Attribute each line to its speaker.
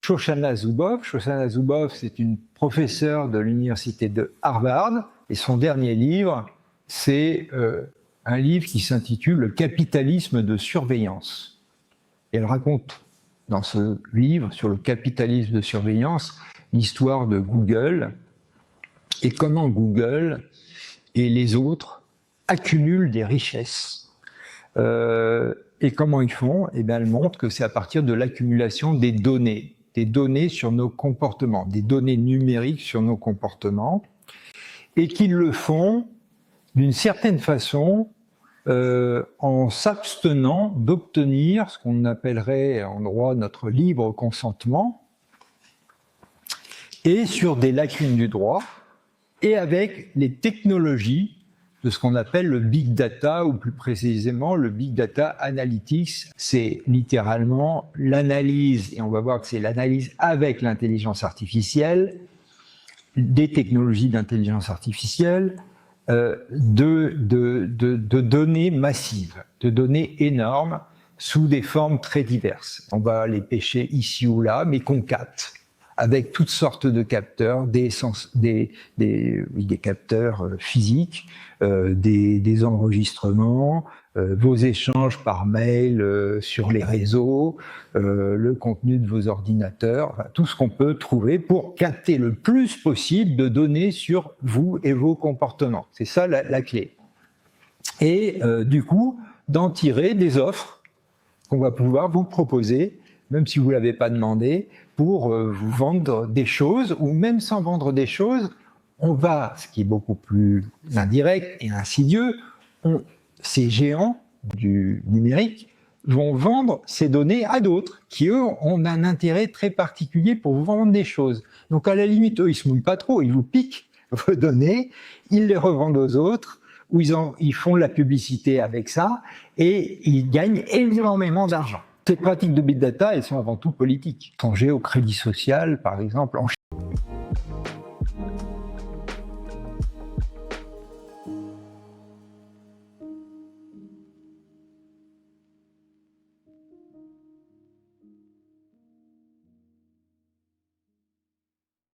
Speaker 1: Shoshana Zuboff. Shoshana Zuboff, c'est une professeure de l'université de Harvard. Et son dernier livre, c'est un livre qui s'intitule « Le capitalisme de surveillance ». Et elle raconte dans ce livre sur le capitalisme de surveillance l'histoire de Google et comment Google et les autres accumulent des richesses. Et comment ils font? Eh bien, elle montre que c'est à partir de l'accumulation des données sur nos comportements, des données numériques sur nos comportements, et qu'ils le font d'une certaine façon en s'abstenant d'obtenir ce qu'on appellerait en droit notre libre consentement, et sur des lacunes du droit, et avec les technologies de ce qu'on appelle le big data, ou plus précisément le big data analytics. C'est littéralement l'analyse, et on va voir que c'est l'analyse avec l'intelligence artificielle, des technologies d'intelligence artificielle, de données massives, de données énormes, sous des formes très diverses. On va les pêcher ici ou là, mais qu'on capte, avec toutes sortes de capteurs, des capteurs physiques, des enregistrements, vos échanges par mail sur les réseaux, le contenu de vos ordinateurs, enfin, tout ce qu'on peut trouver pour capter le plus possible de données sur vous et vos comportements. C'est ça la clé. Et du coup, d'en tirer des offres qu'on va pouvoir vous proposer, même si vous ne l'avez pas demandé, pour vous vendre des choses, ou même sans vendre des choses, on va, ce qui est beaucoup plus indirect et insidieux, ces géants du numérique vont vendre ces données à d'autres, qui eux ont un intérêt très particulier pour vous vendre des choses. Donc à la limite, eux, ils ne se mouillent pas trop, ils vous piquent vos données, ils les revendent aux autres, ou ils font de la publicité avec ça, et ils gagnent énormément d'argent. Ces pratiques de big data, elles sont avant tout politiques. Songez au crédit social, par exemple, en